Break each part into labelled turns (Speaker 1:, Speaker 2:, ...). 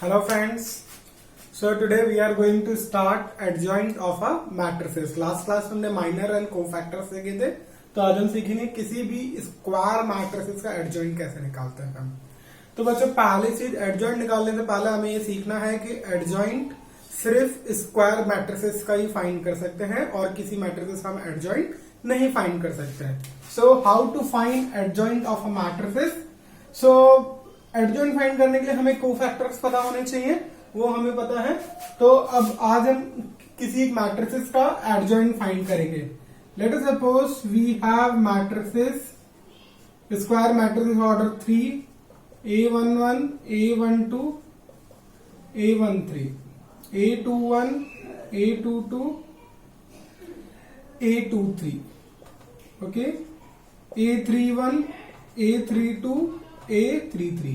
Speaker 1: Hello friends. So today we are going to start adjoint of a matrices. Last class हमने minor and cofactors देखे थे, तो आज हम सीखेंगे किसी भी स्क्वायर मैट्रिसेस का एडजॉइंट कैसे निकालते हैं हम। तो बच्चों पहले चीज एडजॉइंट निकालने से पहले हमें ये सीखना है कि एडजॉइंट सिर्फ स्क्वायर मैट्रिसेस का ही फाइंड कर सकते हैं और किसी मैट्रिसेस का हम एडजॉइंट नहीं फाइंड कर सकते हैं। So how to find adjoint of a matrices. So adjoint find करने के लिए हमें कोफैक्टर्स पता होने चाहिए, वो हमें पता है। तो अब आज हम किसी एक मैट्रिसेस का एडजॉइंट फाइंड करेंगे। Let us suppose we have matrices, square matrices order 3, A11, A12, A13, A21, A22, A23, okay, A31, A32, A33.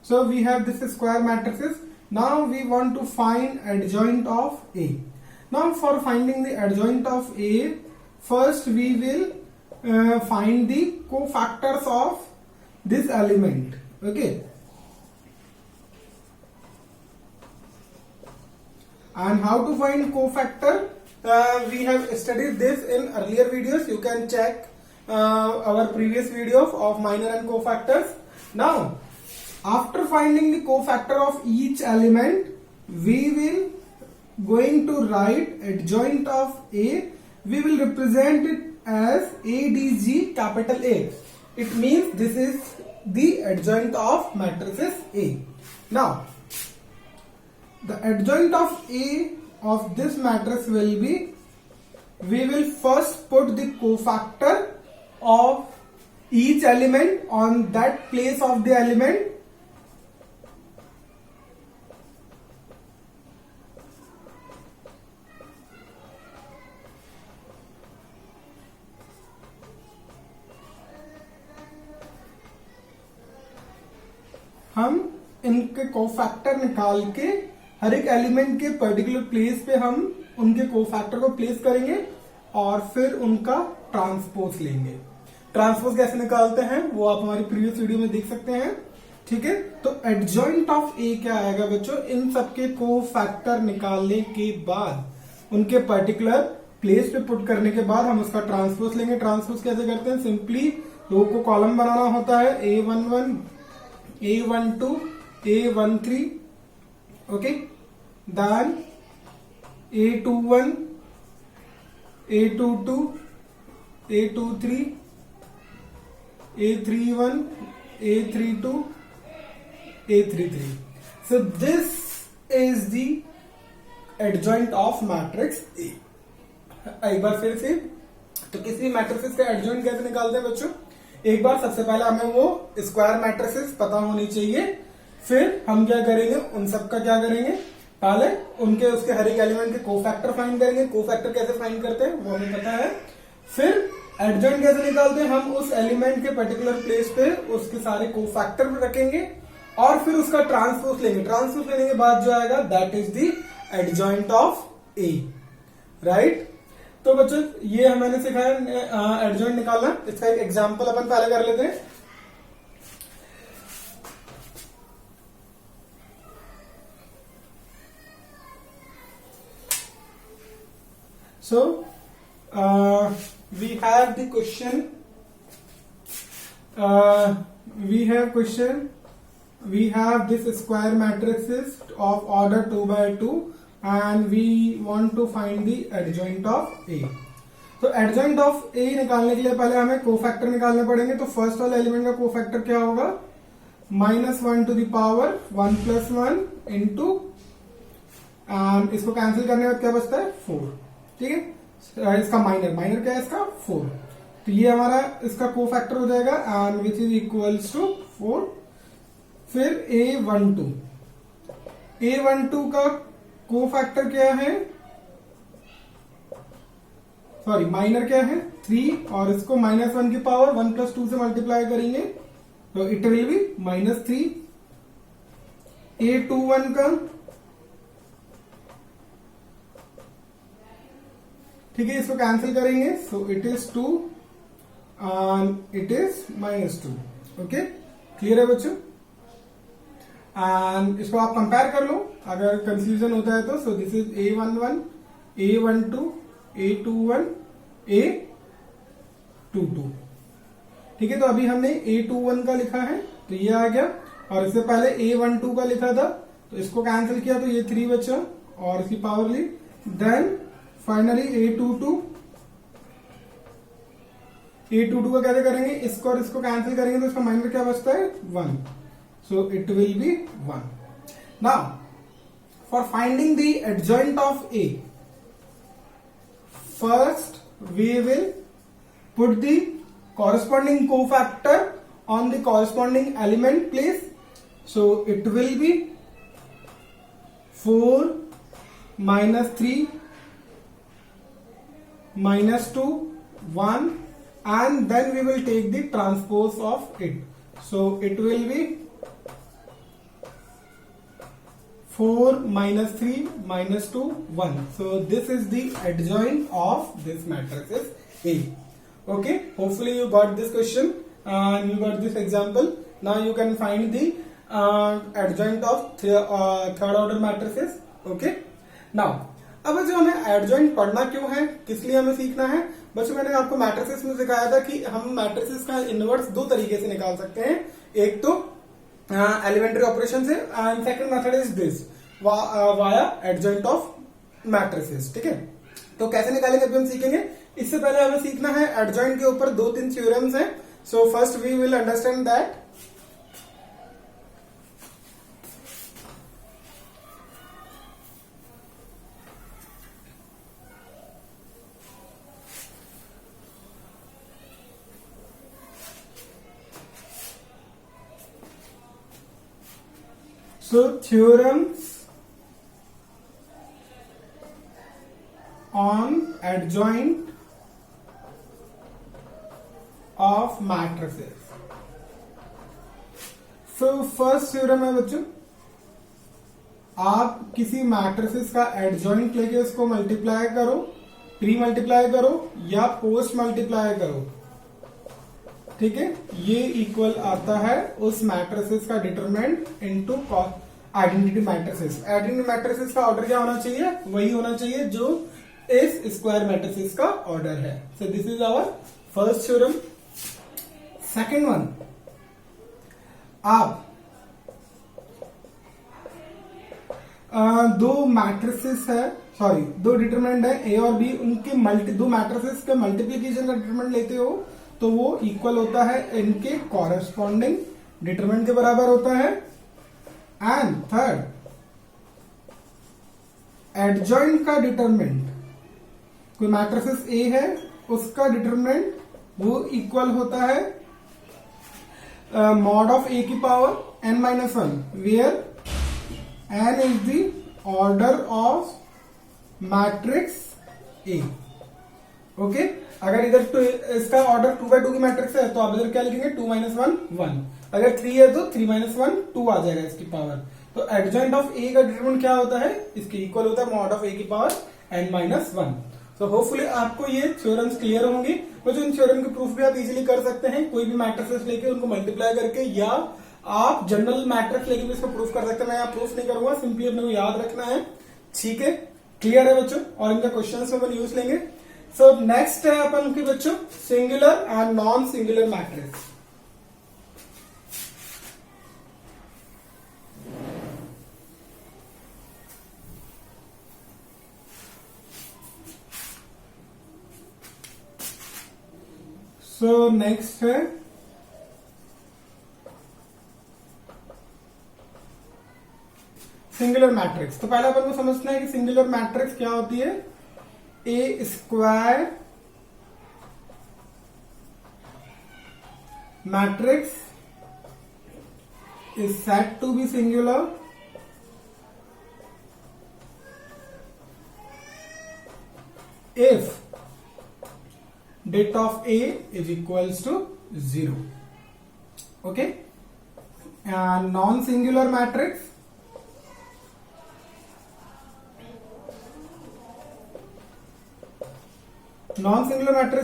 Speaker 1: So we have this square matrices. Now we want to find adjoint of A. Now for finding the adjoint of A, first we will find the cofactors of this element. Okay. And how to find cofactor? We have studied this in earlier videos. You can check our previous video of minor and cofactors. Now, after finding the cofactor of each element, we will going to write adjoint of A. We will represent it as ADG capital A. It means this is the adjoint of matrices A. Now, the adjoint of A of this matrix will be, we will first put the cofactor of each element on that place of the element. हम इनके cofactor निकाल के हर एक element के particular place पे हम उनके cofactor को प्लेस करेंगे और फिर उनका ट्रांसपोज लेंगे। ट्रांसपोज कैसे निकालते हैं वो आप हमारी प्रीवियस वीडियो में देख सकते हैं। ठीक है, तो एडजॉइंट ऑफ ए क्या आएगा बच्चों, इन सबके कोफैक्टर निकालने के बाद उनके पर्टिकुलर प्लेस पे पुट करने के बाद हम उसका ट्रांसपोज लेंगे। ट्रांसपोज कैसे करते हैं, सिंपली रो को कॉलम बनाना होता है, A11, A12, A13, okay, then A21, A22, A23, A31, A32, A33. So this is the adjoint of matrix A. एक बार फिर से, तो किसी मैट्रिक्स का एडजॉइंट कैसे निकालते हैं बच्चों, एक बार सबसे पहले हमें वो स्क्वायर मैट्रिसेस पता होनी चाहिए। फिर हम क्या करेंगे, उन सब का क्या करेंगे, पहले उनके उसके हर एक एलिमेंट के कोफैक्टर फाइंड करेंगे। कोफैक्टर कैसे फाइंड करते हैं वो हमें पता है। फिर एडजॉइंट कैसे निकालते हैं, हम उस एलिमेंट के पर्टिकुलर प्लेस पे उसके सारे कोफैक्टर रखेंगे और फिर उसका ट्रांसपोज लेंगे। ट्रांसपोज लेने के बाद जो आएगा that is the adjoint of A, right. तो बच्चों ये मैंने सिखाया एडजॉइंट निकालना। इसका एक एग्जांपल अपन पहले कर लेते हैं। So we have the question. We have this square matrices of order 2 by 2, and we want to find the adjoint of A. तो adjoint of A निकालने के लिए पहले हमें कोफैक्टर निकालने पड़ेंगे। तो फर्स्ट वाले एलिमेंट का कोफैक्टर क्या होगा, -1 to the power 1 + 1 into, and इसको कैंसिल करने के बाद क्या बचता है 4। ठीक है, इसका माइनर क्या है, इसका 4। तो ये हमारा इसका कोफैक्टर हो जाएगा and which is equals to 4। फिर A12 का कोफैक्टर क्या है, सॉरी माइनर क्या है 3, और इसको -1 की पावर 1 + 2 से मल्टीप्लाई करेंगे तो इट विल बी -3। A21 का, ठीक है, इसको कैंसिल करेंगे सो it is 2 and it is -2. Okay, clear है बच्चों? एंड इसको आप कंपेयर कर लो अगर कंफ्यूजन होता है तो। सो this is A11, A12, A21, A22। ठीक है, तो अभी हमने A21 का लिखा है तो ये आ गया, और इससे पहले A12 का लिखा था तो इसको कैंसिल किया तो ये 3 बचा और इसकी पावर ली। देन फाइनली A22 का कैसे करेंगे, इसको और इसको कैंसिल करेंगे तो इसका माइनर क्या बचता है 1, so it will be 1। Now for finding the adjoint of A, first we will put the corresponding cofactor on the corresponding element place. So it will be 4 minus 3 minus 2 1, and then we will take the transpose of it. So it will be 4 minus 3 minus 2 1. So this is the adjoint of this matrix is A. Okay, hopefully you got this question and you got this example. Now you can find the adjoint of third order matrices. Okay, now अब जो हमें adjoint पढ़ना क्यों है, किस लिए हमें सीखना है बच्चों, मैंने आपको मैट्रिसेस में सिखाया था कि हम मैट्रिसेस का इनवर्स दो तरीके से निकाल सकते हैं, एक तो एलिमेंट्री ऑपरेशन से and second method is this via adjoint of matrices. ठीक है, तो कैसे निकालेंगे अभी हम सीखेंगे। इससे पहले हमें सीखना है एडजॉइंट के ऊपर 2-3 थ्योरम्स हैं। So first we will understand that so theorems on adjoint of matrices। so first theorem है बच्चों, आप किसी मैट्रिसेस का एडजॉइंट लेके उसको मल्टीप्लाई करो, प्री मल्टीप्लाई करो या पोस्ट मल्टीप्लाई करो, ठीक है, ये इक्वल आता है उस मैट्रिसेस का determinant into identity matrices. Identity matrices का ऑर्डर क्या होना चाहिए, वही होना चाहिए जो इस स्क्वायर मैट्रिसेस का ऑर्डर है। So this is our first theorem. Second one, आप दो मैट्रिसेस है, सॉरी दो डिटरमिनेंट है ए और बी, उनके दो मैट्रिसेस के मल्टीप्लीकेशन का डिटरमिनेंट लेते हो तो वो इक्वल होता है इनके कॉरेस्पॉन्डिंग डिटरमिनेंट के बराबर होता है। एंड थर्ड, एडजॉइंट का डिटरमिनेंट, कोई मैट्रिसेस ए है उसका डिटरमिनेंट वो इक्वल होता है मॉड ऑफ ए की power n minus 1, where n is the order of matrix A. Okay, अगर इधर इसका ऑर्डर 2x2 की मैट्रिक्स है तो आप इधर क्या लिखेंगे 2 माइनस 1 1, अगर 3 है तो 3 माइनस 1 2 आ जाएगा इसकी पावर। तो एडजॉइंट ऑफ ए का डिटरमिनेंट क्या होता है, इसके इक्वल होता है मॉड ऑफ ए की पावर n माइनस 1। तो होपफुली आपको ये थ्योरम्स क्लियर होंगी। तो इन थ्योरम के प्रूफ भी आप इजीली कर सकते हैं, कोई भी मैट्रिक्स लेके उनको मल्टीप्लाई करके, या आप जनरल मैट्रिक्स लेके भी इसको प्रूफ कर सकते हैं। मैं यहाँ प्रूफ नहीं करूंगा, सिंपली अपने को याद रखना है। ठीक है, क्लियर है बच्चों, और इनका क्वेश्चन में अपन यूज लेंगे। सो नेक्स्ट है अपन के बच्चों singular and non singular matrix. So next है सिंगुलर मैट्रिक्स। तो पहले अपन को समझना है कि सिंगुलर मैट्रिक्स क्या होती है। A square matrix is said to be singular if det of A is equals to 0. Okay, and non-singular matrix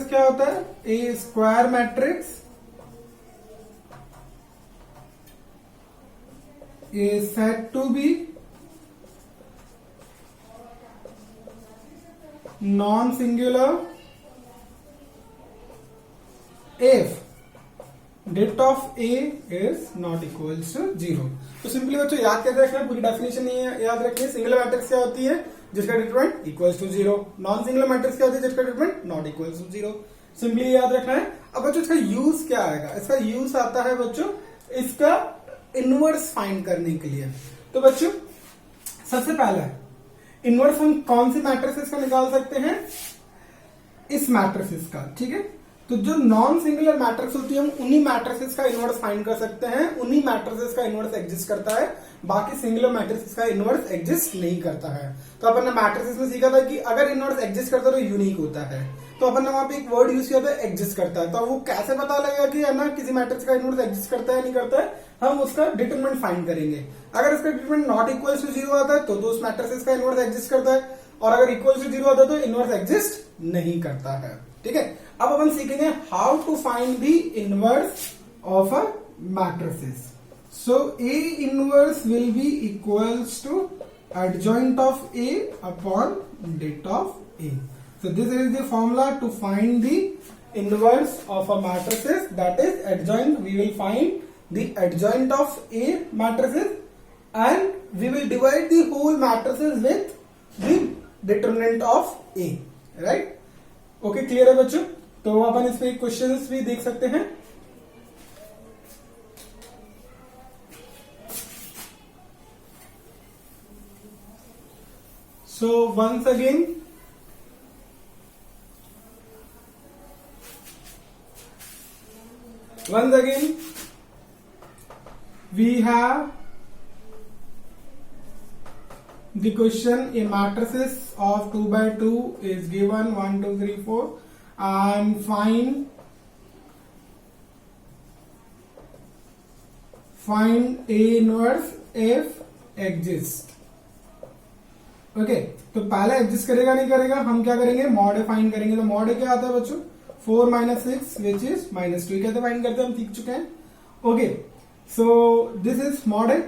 Speaker 1: क्या होता है, a square matrix is said to be non-singular if det of A is not equals to 0। तो simply बच्चों याद कैसे रखना है, पूरी डेफिनेशन नहीं याद रखनी है। सिंगुलर मैट्रिक्स क्या होती है, जिसका determinant equals to 0। Non singular matrix क्या होती है, जिसका determinant not equals to 0। Simply याद रखना है। अब बच्चों इसका यूज क्या आएगा, इसका यूज आता है बच्चों इसका इनवर्स फाइंड करने के लिए। तो बच्चों सबसे पहला इनवर्स हम कौन सी मैट्रिसेस का निकाल सकते हैं, इस मैट्रिसेस का, ठीक है। तो जो नॉन सिंगुलर मैट्रिक्स होती है हम उन्हीं मैट्रिसेस का इनवर्स फाइंड कर सकते हैं, उन्हीं मैट्रिसेस का इनवर्स एग्जिस्ट करता है, बाकी सिंगुलर मैट्रिसेस का इनवर्स एग्जिस्ट नहीं करता है। तो अपन ने मैट्रिसेस में सीखा था कि अगर इनवर्स एग्जिस्ट करता है तो यूनिक होता है। तो अपन ने वहां पे एक वर्ड यूज किया था एग्जिस्ट करता है। तो वो कैसे पता लगेगा कि है ना किसी मैट्रिक्स का इनवर्स एग्जिस्ट करता है नहीं करता है, हम उसका डिटरमिनेंट फाइंड करेंगे। अगर इसका डिटरमिनेंट नॉट इक्वल टू 0 आता है तो उस मैट्रिक्स का इनवर्स एग्जिस्ट करता है, और अगर इक्वल टू 0 आता है तो इनवर्स एग्जिस्ट नहीं करता है, ठीक है। अब अपन सीखेंगे how to find the inverse of a matrices. So A inverse will be equals to adjoint of A upon det of A. So this is the formula to find the inverse of a matrices, that is adjoint. We will find the adjoint of A matrices and we will divide the whole matrices with the determinant of A, right? Okay, clear है बच्चों। तो अपन इस पे questions भी देख सकते हैं। So once again we have the question, a matrices of 2 by 2 is given 1 2 3 4 and find A inverse if exist। Okay तो पहले एग्जिस्ट करेगा नहीं करेगा, हम क्या करेंगे मॉड फाइंड करेंगे। तो मॉड क्या आता है बच्चों 4 - 6 विच इज -2, कैसे फाइंड करते हैं हम सीख चुके हैं। Okay so this is mod है,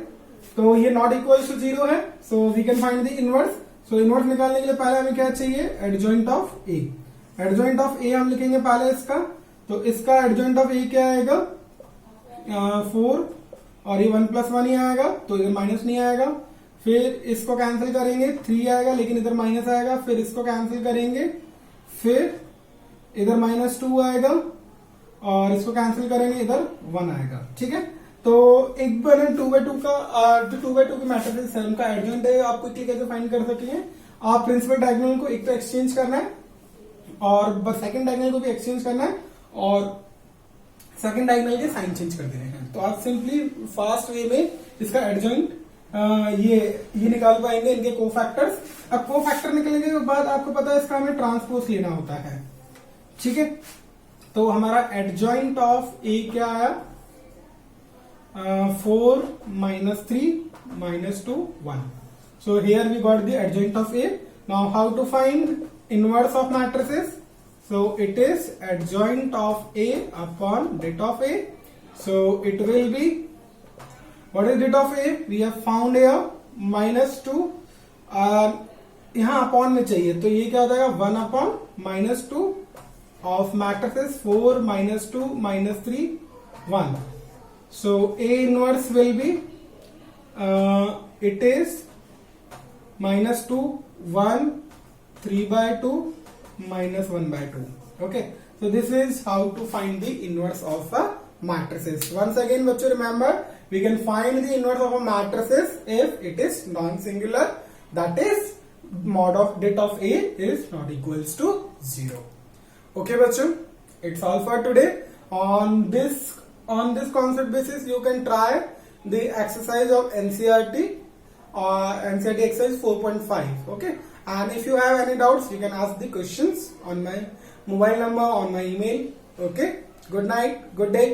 Speaker 1: तो ये नॉट इक्वल टू 0 है, so we can find the inverse. So inverse निकालने के लिए पहले हमें क्या चाहिए, adjoint of A. Adjoint of A हम लिखेंगे पहले इसका, तो इसका एडजॉइंट ऑफ ए क्या आएगा 4 और ये 1 + 1 ही आएगा, तो इधर माइनस नहीं आएगा। फिर इसको कैंसिल करेंगे 3 आएगा, लेकिन इधर माइनस आएगा। फिर इसको कैंसिल करेंगे, फिर इधर -2 आएगा और इसको कैंसिल करेंगे, इधर 1 आएगा, ठीक है। तो एक बार 2 by 2 का जो 2 by 2 की मैट्रिसेस है उनका एडजॉइंट है, आप क्विकली कैसे फाइंड कर सकेंगे। आप प्रिंसिपल डायगोनल को एक तो एक्सचेंज करना है और सेकंड डायगोनल को भी एक्सचेंज करना है और सेकंड डायगोनल के साइन चेंज कर देने हैं। तो आप सिंपली फास्ट वे में इसका एडजॉइंट ये निकाल पाएंगे, इनके कोफैक्टर्स। अब कोफैक्टर निकलने के बाद आपको पता है इसका हमें ट्रांसपोज लेना होता है, ठीक है। तो हमारा एडजॉइंट ऑफ ए क्या आया 4 - 3 - 2 1। So here we got the adjoint of A. Now how to find inverse of matrices. So it is adjoint of A upon det of A। So it will be what is det of A, we have found here -2, यहां upon में चाहिए, तो ये क्या हो जाएगा 1 upon -2 of matrices 4 - 2 - 3 1। so A inverse will be it is -2 1 3 by 2 -1 by 2। okay, so this is how to find the inverse of a matrices। once again बच्चों remember we can find the inverse of a matrices if it is non-singular, that is mod of det of A is not equals to 0। okay बच्चों, it's all for today। on this concept basis you can try the exercise of NCERT NCERT exercise 4.5। okay, and if you have any doubts you can ask the questions on my mobile number, on my email। okay, good night, good day।